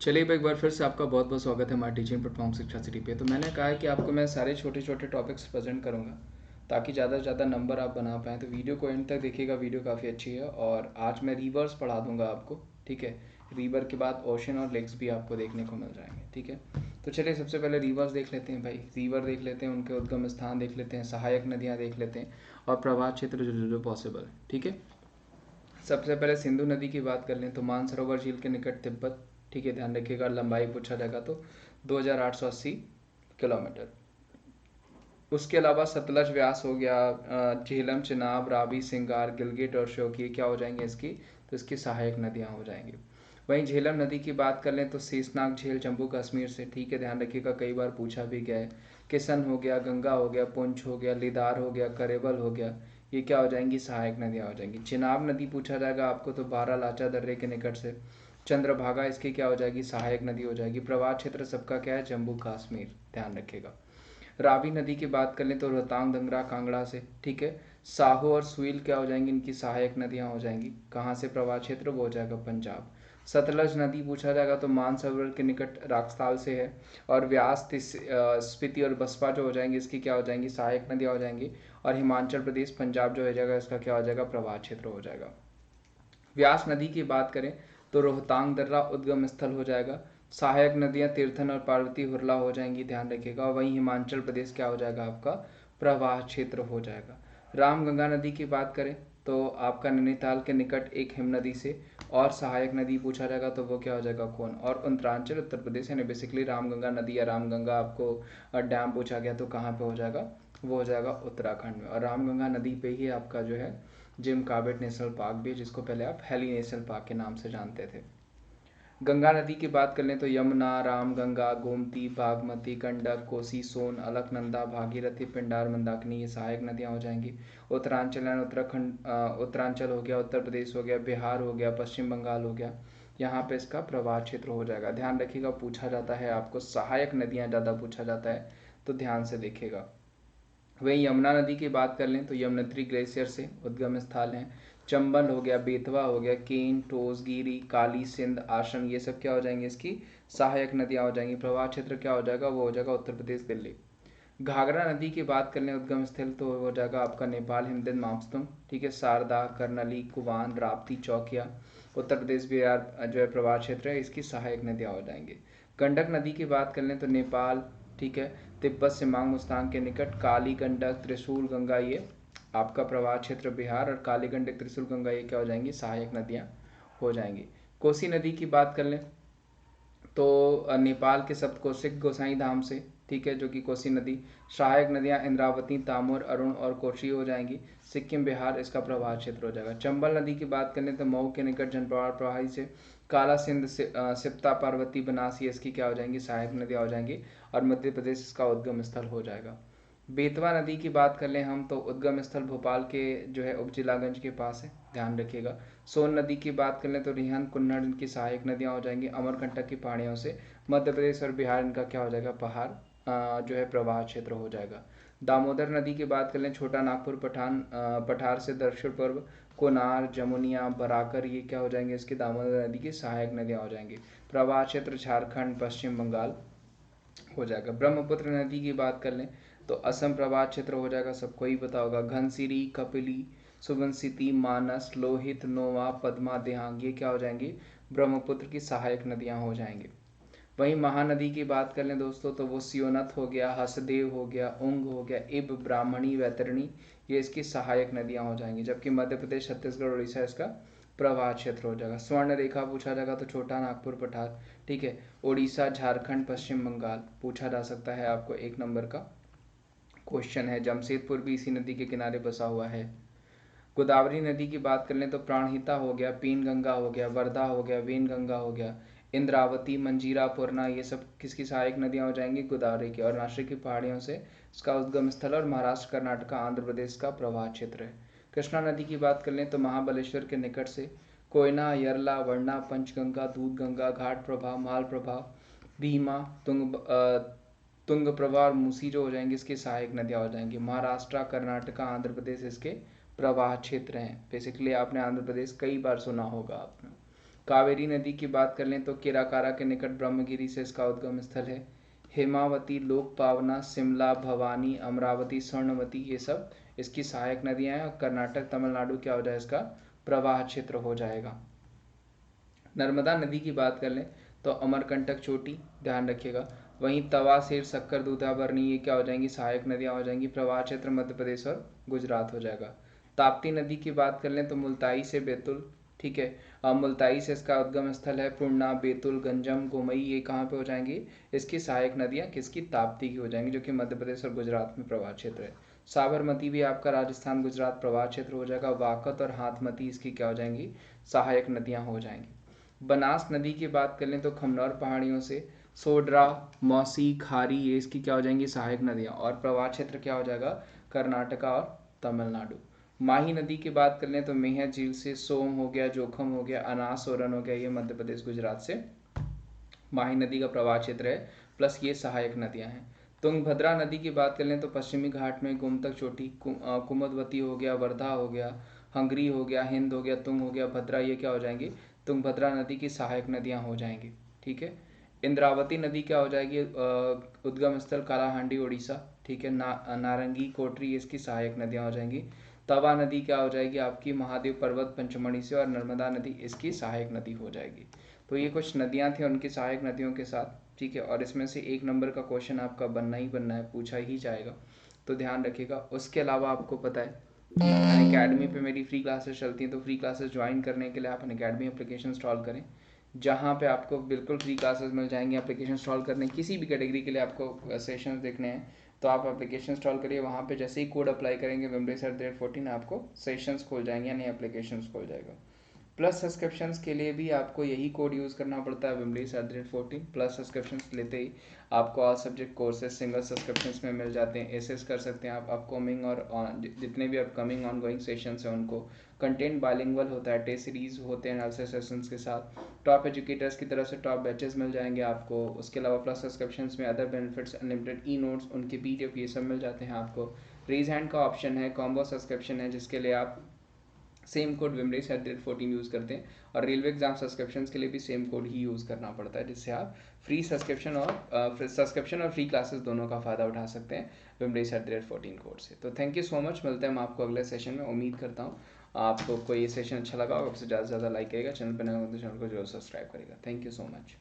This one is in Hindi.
चलिए एक बार फिर से आपका बहुत बहुत स्वागत है हमारे टीचिंग प्लेटफॉर्म शिक्षा सिटी पे। तो मैंने कहा है कि आपको मैं सारे छोटे छोटे टॉपिक्स प्रेजेंट करूंगा ताकि ज़्यादा से ज़्यादा नंबर आप बना पाएँ। तो वीडियो को एंड तक देखिएगा, वीडियो काफ़ी अच्छी है। और आज मैं रिवर्स पढ़ा दूंगा आपको, ठीक है। रिवर के बाद ओशन और लेक्स भी आपको देखने को मिल जाएंगे, ठीक है। तो चलिए सबसे पहले रिवर्स देख लेते हैं भाई। रिवर देख लेते हैं, उनके उद्गम स्थान देख लेते हैं, सहायक नदियाँ देख लेते हैं और प्रवाह क्षेत्र जो जो पॉसिबल है, ठीक है। सबसे पहले सिंधु नदी की बात कर लें तो मानसरोवर झील के निकट तिब्बत, ठीक है, ध्यान रखिएगा। लंबाई पूछा जाएगा तो 2880 किलोमीटर। उसके अलावा सतलज व्यास हो गया, झेलम, चिनाब, रावी, सिंगार, गिलगित और श्योक, ये क्या हो जाएंगे इसकी, तो इसकी सहायक नदियाँ हो जाएंगी। वहीं झेलम नदी की बात कर लें तो शेषनाग झील जम्मू कश्मीर से, ठीक है, ध्यान रखिएगा, कई बार पूछा भी गया है। किशन हो गया, गंगा हो गया, पुंछ हो गया, लिदार हो गया, करेबल हो गया, ये क्या हो जाएंगी, सहायक नदियाँ हो जाएंगी। चिनाब नदी पूछा जाएगा आपको तो बारालाचा दर्रे के निकट से। चंद्रभागा इसकी क्या हो जाएगी, सहायक नदी हो जाएगी। प्रवाह क्षेत्र सबका क्या है, जम्मू कश्मीर, ध्यान रखिएगा। रावी नदी की बात कर लें तो रोहतांग, दंगरा, कांगड़ा से, ठीक है। साहो और सुईल क्या हो जाएंगी, इनकी सहायक नदियां हो जाएंगी। कहाँ से प्रवाह क्षेत्र, वो हो जाएगा पंजाब। सतलज नदी पूछा जाएगा तो मानसरोवर के निकट राक्सताल से है। और व्यास, स्पीति और बसपा जो हो जाएंगी, इसकी क्या हो जाएंगी, सहायक नदियां हो जाएंगी। और हिमाचल प्रदेश, पंजाब जो हो जाएगा, इसका क्या हो जाएगा, प्रवाह क्षेत्र हो जाएगा। व्यास नदी की बात करें तो रोहतांग दर्रा उद्गम स्थल हो जाएगा। सहायक नदियां तीर्थन और पार्वती हुरला हो जाएंगी, ध्यान रखिएगा। वहीं हिमाचल प्रदेश क्या हो जाएगा, आपका प्रवाह क्षेत्र हो जाएगा। रामगंगा नदी की बात करें तो आपका नैनीताल के निकट एक हिम नदी से। और सहायक नदी पूछा जाएगा तो वो क्या हो जाएगा, कौन। और उत्तरांचल उत्तर प्रदेश, यानी बेसिकली रामगंगा नदी या रामगंगा आपको डैम पूछा गया तो कहाँ पे हो जाएगा, वो हो जाएगा उत्तराखंड में। और रामगंगा नदी पे ही आपका जो है जिम कॉर्बेट नेशनल पार्क भी है, जिसको पहले आप हेली नेशनल पार्क के नाम से जानते थे। गंगा नदी की बात कर लें तो यमुना, रामगंगा, गोमती, बागमती, गंडक, कोसी, सोन, अलकनंदा, भागीरथी, पिंडार, मंदाकिनी, ये सहायक नदियाँ हो जाएंगी। उत्तरांचल यानी उत्तराखंड, उत्तरांचल हो गया, उत्तर प्रदेश हो गया, बिहार हो गया, पश्चिम बंगाल हो गया, यहाँ पे इसका प्रवाह क्षेत्र हो जाएगा। ध्यान रखिएगा, पूछा जाता है आपको सहायक नदियाँ ज़्यादा पूछा जाता है, तो ध्यान से देखिएगा। वहीं यमुना नदी की बात कर लें तो यमुनोत्री ग्लेशियर से उद्गम स्थल हैं। चंबल हो गया, बेतवा हो गया, केन, टोस, गिरी, काली, सिंध, आसन, ये सब क्या हो जाएंगे, इसकी सहायक नदियाँ हो जाएंगी। प्रवाह क्षेत्र क्या हो जाएगा, वो हो जाएगा उत्तर प्रदेश, दिल्ली। घाघरा नदी की बात कर लें उद्गम स्थल तो हो जाएगा आपका नेपाल, हिमदन, मामस्तुंग, ठीक है। शारदा, कर्नली, कुवान, राप्ती, चौकिया, उत्तर प्रदेश, बिहार जो है प्रवाह क्षेत्र है, इसकी सहायक नदियाँ हो जाएंगी। गंडक नदी की बात कर लें तो नेपाल, ठीक है, तिब्बत से मांग मुस्तांग के निकट। काली गंडक, त्रिशूल गंगा, ये आपका प्रवाह क्षेत्र बिहार। और काली गंडक, त्रिशूल गंगा, ये क्या हो जाएंगी, सहायक नदियाँ हो जाएंगी। कोसी नदी की बात कर लें तो नेपाल के सप्तकोशिक गोसाई धाम से, ठीक है, जो कि कोसी नदी। सहायक नदियाँ इंद्रावती, तामुर, अरुण और कोशी हो जाएंगी। सिक्किम, बिहार, इसका प्रवाह क्षेत्र हो जाएगा। चंबल नदी की बात करें तो मऊ के निकट जनपवाड़ प्रवाही से। काला सिंध से सिप्ता, पार्वती, बनासी, इसकी क्या हो जाएंगी, सहायक नदियाँ हो जाएंगी। और मध्य प्रदेश इसका उद्गम स्थल हो जाएगा। बेतवा नदी की बात कर लें हम तो उद्गम स्थल भोपाल के जो है उपजिलागंज के पास है, ध्यान रखिएगा। सोन नदी की बात कर लें तो रिहन, कुन्नड़, इनकी सहायक नदियाँ हो जाएंगी। अमरकंटक की पहाड़ियों से मध्य प्रदेश और बिहार, इनका क्या हो जाएगा, पहाड़ जो है प्रवाह क्षेत्र हो जाएगा। दामोदर नदी की बात कर लें, छोटा नागपुर, पठार से दक्षिण पूर्व, कोनार, जमुनिया, बराकर, ये क्या हो जाएंगे, इसकी दामोदर नदी की सहायक नदियाँ हो जाएंगी। प्रवाह क्षेत्र झारखंड, पश्चिम बंगाल हो जाएगा। ब्रह्मपुत्र नदी की बात कर लें तो असम प्रवाह क्षेत्र हो जाएगा, सबको ही पता होगा। घनसिरी, कपिली, सुबनसिरी, मानस, लोहित, नोवा, पद्मा, देहांग, ये क्या हो जाएंगी, ब्रह्मपुत्र की सहायक नदियां हो जाएंगी। वहीं महानदी की बात कर लें दोस्तों तो वो सियोनत हो गया, हसदेव हो गया, उंग हो गया, इब, ब्राह्मणी, वैतरणी, ये इसकी सहायक नदियां हो जाएंगी। जबकि मध्य प्रदेश, छत्तीसगढ़, उड़ीसा इसका प्रवाह क्षेत्र हो जाएगा। स्वर्ण रेखा पूछा जाएगा तो छोटा नागपुर, पठार, ठीक है। उड़ीसा, झारखंड, पश्चिम बंगाल पूछा जा सकता है, आपको एक नंबर का क्वेश्चन है। जमशेदपुर भी इसी नदी के किनारे बसा हुआ है। गोदावरी नदी की बात कर लें तो प्राणहिता हो गया, पीन गंगा हो गया, वर्धा हो गया, वेन गंगा हो गया, इंद्रावती, मंजीरा, पूर्णा, ये सब किसकी सहायक नदियां हो जाएंगी, गोदावरी की। और नासिक की पहाड़ियों से इसका उद्गम स्थल और महाराष्ट्र, कर्नाटक, आंध्र प्रदेश का प्रवाह क्षेत्र है। कृष्णा नदी की बात कर लें तो महाबलेश्वर के निकट से कोयना, यरला, वर्णा, पंचगंगा, दूध गंगा, घाट प्रभा, माल प्रभा, भीमा, तुंग प्रभा और मूसी जो हो जाएंगे, इसकी सहायक नदियाँ हो जाएंगी। महाराष्ट्र, कर्नाटक, आंध्र प्रदेश इसके प्रवाह क्षेत्र हैं। बेसिकली आपने आंध्र प्रदेश कई बार सुना होगा आपने। कावेरी नदी की बात कर लें तो किराकारा के निकट ब्रह्मगिरी से इसका उद्गम स्थल है। हेमावती, लोक पावना, शिमला, भवानी, अमरावती, स्वर्णवती, ये सब इसकी सहायक नदियां हैं। और कर्नाटक तमिलनाडु क्या हो जाए इसका प्रवाह क्षेत्र हो जाएगा। नर्मदा नदी की बात कर लें तो अमरकंटक चोटी, ध्यान रखिएगा। वहीं तवा, सेर, शक्कर, दूधाभरनी, ये क्या हो जाएंगी सहायक नदियां हो जाएंगी। प्रवाह क्षेत्र मध्य प्रदेश और गुजरात हो जाएगा। ताप्ती नदी की बात कर लें तो मुल्ताई से बैतुल, ठीक है, मुल्ताई से इसका उद्गम स्थल है। पूर्णा, बैतुल, गंजम, गोमई, ये कहाँ पे हो जाएंगी इसकी सहायक नदियाँ किसकी, ताप्ती की हो जाएंगी, जो कि मध्य प्रदेश और गुजरात में प्रवाह क्षेत्र है। साबरमती भी आपका राजस्थान गुजरात प्रवाह क्षेत्र हो जाएगा। वाकत और हाथमती इसकी क्या हो जाएंगी सहायक नदियाँ हो जाएंगी। बनास नदी की बात कर लें तो खमनौर पहाड़ियों से सोड्रा, मौसी, खारी, ये इसकी क्या हो जाएंगी सहायक नदियाँ। और प्रवाह क्षेत्र क्या हो जाएगा कर्नाटका और तमिलनाडु। माही नदी की बात कर लें तो मेहर झील से सोम हो गया, जोखम हो गया, अनास, सोरन हो गया, ये मध्य प्रदेश गुजरात से माही नदी का प्रवाह क्षेत्र है, प्लस ये सहायक नदियां हैं। तुंगभद्रा नदी की बात कर लें तो पश्चिमी घाट में गोमतक चोटी, कुमुदवती हो गया, वर्धा हो गया, हंगरी हो गया, हिंद हो गया, तुंग हो गया, भद्रा, ये क्या हो जाएंगी तुंगभद्रा नदी की सहायक नदियां हो जाएंगी। ठीक है। इंद्रावती नदी क्या हो जाएगी उद्गम स्थल कालाहांडी उड़ीसा, ठीक है। नारंगी, कोटरी, इसकी सहायक नदियां हो जाएंगी। तवा नदी क्या हो जाएगी आपकी महादेव पर्वत, पंचमढ़ी से। और नर्मदा नदी इसकी सहायक नदी हो जाएगी। तो ये कुछ नदियां थी उनकी सहायक नदियों के साथ, ठीक है। और इसमें से 1 नंबर का क्वेश्चन आपका बनना ही बनना है, पूछा ही जाएगा, तो ध्यान रखिएगा। उसके अलावा आपको पता है कि अनअकैडमी पे मेरी फ्री क्लासेस चलती हैं, तो फ्री क्लासेस ज्वाइन करने के लिए आप अनअकैडमी एप्लीकेशन इंस्टॉल करें, जहाँ पे आपको बिल्कुल फ्री क्लासेस मिल जाएंगे। एप्लीकेशन इंस्टॉल करने किसी भी कैटेगरी के लिए आपको सेशंस देखने हैं तो आप एप्लीकेशन इंस्टॉल करिए। वहाँ पे जैसे ही कोड अप्लाई करेंगे Wimbrace@14 आपको सेशंस खोल जाएंगे, यानी एप्लीकेशन खोल जाएगा। प्लस सब्सक्रिप्शंस के लिए भी आपको यही कोड यूज़ करना पड़ता है Wimbrace@14। प्लस सब्सक्रिप्शंस लेते ही आपको all subject courses single subscriptions में मिल जाते हैं। एसेस कर सकते हैं आप अपकमिंग और जितने भी अपकमिंग ऑनगोइंग सेशंस हैं उनको। कंटेंट बाइलिंगुअल होता है, टेस्ट सीरीज होते हैं एनालिसिस सेशंस के साथ। टॉप एजुकेटर्स की तरफ से टॉप बैचेस मिल जाएंगे आपको। उसके अलावा प्लस सब्सक्रिप्शंस में other benefits, unlimited e notes, उनके PDF, ये सब मिल जाते हैं आपको। रेज हैंड का ऑप्शन है, कॉम्बो सब्सक्रिप्शन है जिसके लिए आप सेम कोड Wimbrace@14 यूज़ करते हैं। और रेलवे एग्जाम सब्सक्रिप्शन के लिए भी सेम कोड ही यूज़ करना पड़ता है, जिससे आप फ्री सब्सक्रिप्शन और फ्री क्लासेस दोनों का फ़ायदा उठा सकते हैं Wimbrace@14 कोड से। तो थैंक यू सो मच, मिलते हैं हम आपको अगले सेशन में। उम्मीद करता हूँ आपको ये सेशन अच्छा लगा, आपसे ज़्यादा से ज़्यादा लाइक करेगा, चैनल पर नया हो तो चैनल को जरूर सब्सक्राइब करेगा। Thank you so much.